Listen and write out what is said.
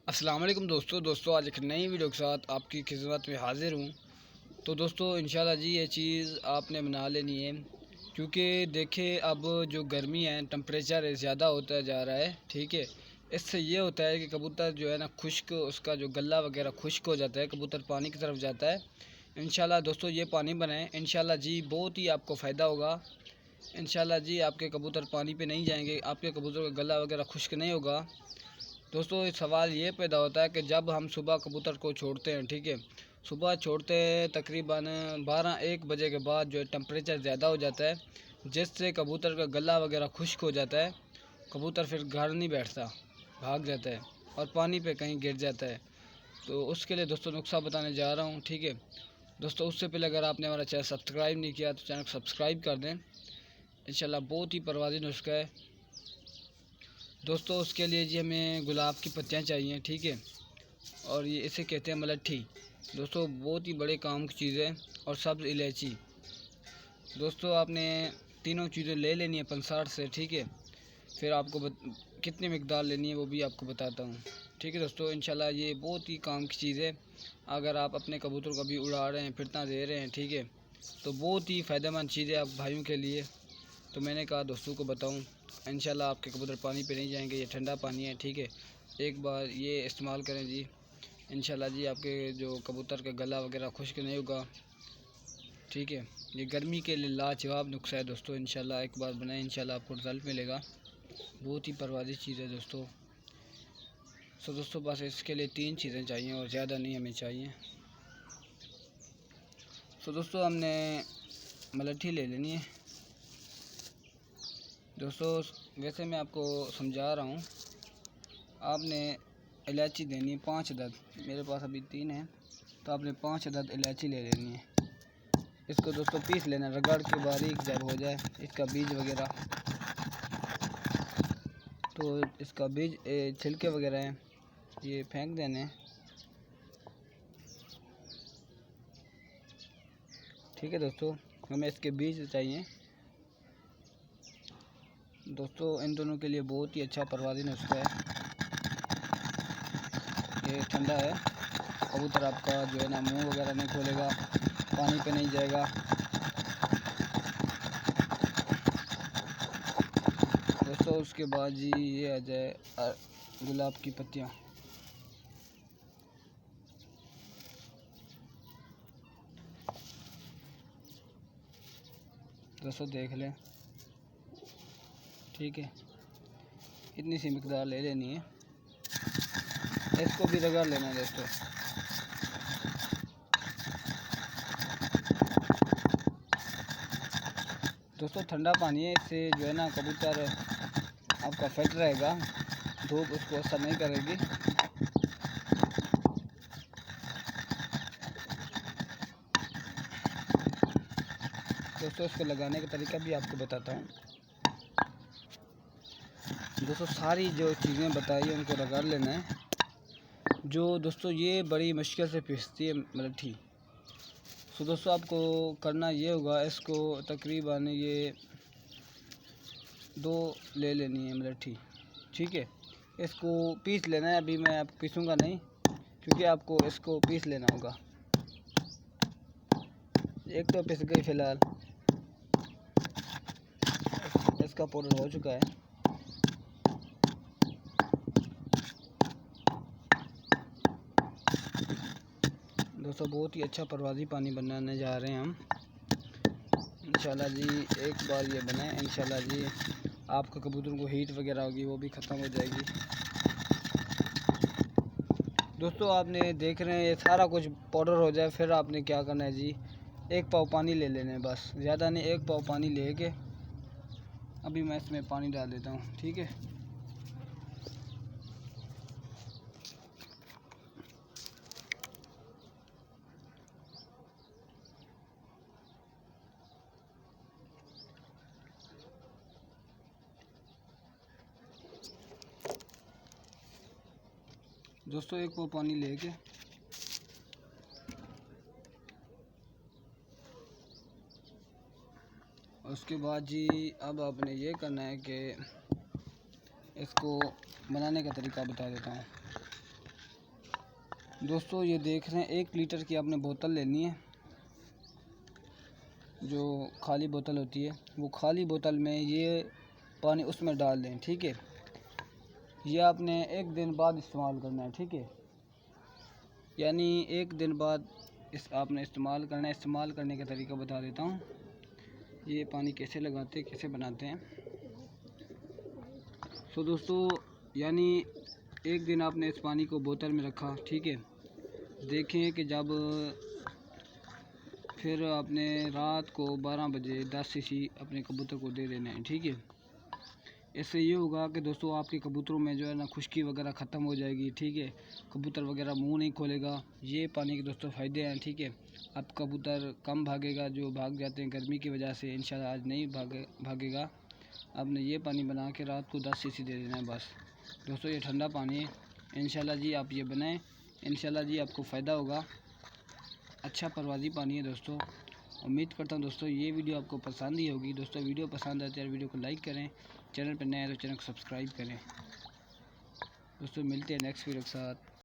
अस्सलाम वालेकुम दोस्तों आज एक नई वीडियो के साथ आपकी खिदमत में हाज़िर हूँ। तो दोस्तों इंशाल्लाह जी ये चीज़ आपने बना लेनी है, क्योंकि देखिए अब जो गर्मी है टेम्परेचर ज़्यादा होता जा रहा है। ठीक है, इससे ये होता है कि कबूतर जो है ना खुश्क, उसका जो गला वगैरह खुश्क हो जाता है, कबूतर पानी की तरफ जाता है। इंशाल्लाह दोस्तों ये पानी बनाएं, इंशाल्लाह जी बहुत ही आपको फ़ायदा होगा। इंशाल्लाह जी आपके कबूतर पानी पे नहीं जाएंगे, आपके कबूतर का गला वगैरह खुश्क नहीं होगा। दोस्तों सवाल ये पैदा होता है कि जब हम सुबह कबूतर को छोड़ते हैं, ठीक है, सुबह छोड़ते हैं तकरीबन 12-1 बजे के बाद जो है टेम्परेचर ज़्यादा हो जाता है, जिससे कबूतर का गला वगैरह खुश्क हो जाता है। कबूतर फिर घर नहीं बैठता, भाग जाता है और पानी पे कहीं गिर जाता है। तो उसके लिए दोस्तों नुस्खा बताने जा रहा हूँ। ठीक है दोस्तों, उससे पहले अगर आपने हमारा चैनल सब्सक्राइब नहीं किया तो चैनल को सब्सक्राइब कर दें। इंशाल्लाह बहुत ही परवाज़ी नुस्खा है दोस्तों। उसके लिए जी हमें गुलाब की पत्तियाँ चाहिए, ठीक है, और ये इसे कहते हैं मलट्ठी। दोस्तों बहुत ही बड़े काम की चीज़ है। और सब्ज़ इलायची। दोस्तों आपने तीनों चीज़ें ले लेनी है पंसार से, ठीक है। फिर आपको कितनी मिकदार लेनी है वो भी आपको बताता हूँ। ठीक है दोस्तों, इंशाल्लाह ये बहुत ही काम की चीज़ है। अगर आप अपने कबूतर को भी उड़ा रहे हैं, फिरता दे रहे हैं, ठीक है, तो बहुत ही फ़ायदेमंद चीज़ है आप भाइयों के लिए। तो मैंने कहा दोस्तों को बताऊं, इंशाल्लाह आपके कबूतर पानी पे नहीं जाएंगे। ये ठंडा पानी है, ठीक है, एक बार ये इस्तेमाल करें जी। इंशाल्लाह जी आपके जो कबूतर का गला वगैरह खुश्क नहीं होगा। ठीक है, ये गर्मी के लिए लाजवाब नुस्खा है दोस्तों। इंशाल्लाह एक बार बनाएं, इंशाल्लाह आपको रिज़ल्ट मिलेगा। बहुत ही परवाज़ी चीज़ है दोस्तों। तो दोस्तों बस इसके लिए 3 चीज़ें चाहिए और ज़्यादा नहीं हमें चाहिए। तो दोस्तों हमने मलट्ठी ले लेनी है। दोस्तों वैसे मैं आपको समझा रहा हूँ, आपने इलायची देनी है 5 अदद। मेरे पास अभी 3 है, तो आपने 5 अदद इलायची ले लेनी है। इसको दोस्तों पीस लेना रगड़ के बारीक, जब हो जाए इसका बीज वगैरह, तो इसका बीज छिलके वगैरह हैं ये फेंक देने। ठीक है दोस्तों, हमें इसके बीज चाहिए। दोस्तों इन दोनों के लिए बहुत ही अच्छा परवाज़ी नुस्खा है। ये ठंडा है, कबूतर आपका जो है ना मुंह वगैरह नहीं खोलेगा, पानी पे नहीं जाएगा। दोस्तों उसके बाद जी ये आ जाए गुलाब की पत्तियाँ। दोस्तों देख लें, ठीक है, इतनी सी मिकदार ले लेनी है। इसको भी रगड़ लेना है दोस्तों। दोस्तों ठंडा पानी है, इससे जो है ना कबूतर आपका फिट रहेगा, धूप उसको असर नहीं करेगी। दोस्तों इसको लगाने का तरीका भी आपको बताता हूँ। दोस्तों सारी जो चीज़ें बताई उनको रगड़ लेना है। जो दोस्तों ये बड़ी मुश्किल से पिसती है मलट्ठी। तो दोस्तों आपको करना ये होगा, इसको तकरीबन ये 2 ले लेनी है मलट्ठी, ठीक है। इसको पीस लेना है, अभी मैं आपको पीसूँगा नहीं, क्योंकि आपको इसको पीस लेना होगा। एक तो पिस गई फ़िलहाल, इसका पाउडर हो चुका है। दोस्तों बहुत ही अच्छा परवाज़ी पानी बनाने जा रहे हैं हम। इंशाल्लाह जी एक बार ये बनाएं, इंशाल्लाह जी आपका कबूतरों को हीट वगैरह होगी वो भी ख़त्म हो जाएगी। दोस्तों आपने देख रहे हैं ये सारा कुछ पाउडर हो जाए, फिर आपने क्या करना है जी, 1 पाव पानी ले लेना है, बस ज़्यादा नहीं, 1 पाव पानी लेके अभी मैं इसमें पानी डाल देता हूँ, ठीक है। दोस्तों 1 पाव पानी लेके उसके बाद जी अब आपने ये करना है कि इसको बनाने का तरीका बता देता हूँ। दोस्तों ये देख रहे हैं 1 लीटर की आपने बोतल लेनी है, जो खाली बोतल होती है, वो खाली बोतल में ये पानी उसमें डाल दें। ठीक है, ये आपने 1 दिन बाद इस्तेमाल करना है। ठीक है, यानी 1 दिन बाद आपने इस्तेमाल करना है। इस्तेमाल करने का तरीका बता देता हूँ। ये पानी कैसे लगाते हैं, कैसे बनाते हैं। तो दोस्तों यानी 1 दिन आपने इस पानी को बोतल में रखा। ठीक है, देखें कि जब फिर आपने रात को 12 बजे 10 सीसी अपने कबूतर को दे देना है। ठीक है, इससे ये होगा कि दोस्तों आपके कबूतरों में जो है ना खुश्की वगैरह ख़त्म हो जाएगी। ठीक है, कबूतर वगैरह मुंह नहीं खोलेगा। ये पानी के दोस्तों फ़ायदे हैं। ठीक है, अब कबूतर कम भागेगा, जो भाग जाते हैं गर्मी की वजह से, इंशाल्लाह आज नहीं भागेगा। आपने ये पानी बना के रात को 10 सीसी दे देना है बस। दोस्तों ये ठंडा पानी है, इंशाल्लाह जी आप ये बनाएं, इंशाल्लाह जी आपको फ़ायदा होगा। अच्छा परवाज़ी पानी है दोस्तों। उम्मीद करता हूँ दोस्तों ये वीडियो आपको पसंद ही होगी। दोस्तों वीडियो पसंद आए तो वीडियो को लाइक करें, चैनल पर नए हैं तो चैनल को सब्सक्राइब करें। दोस्तों मिलते हैं नेक्स्ट वीडियो के साथ।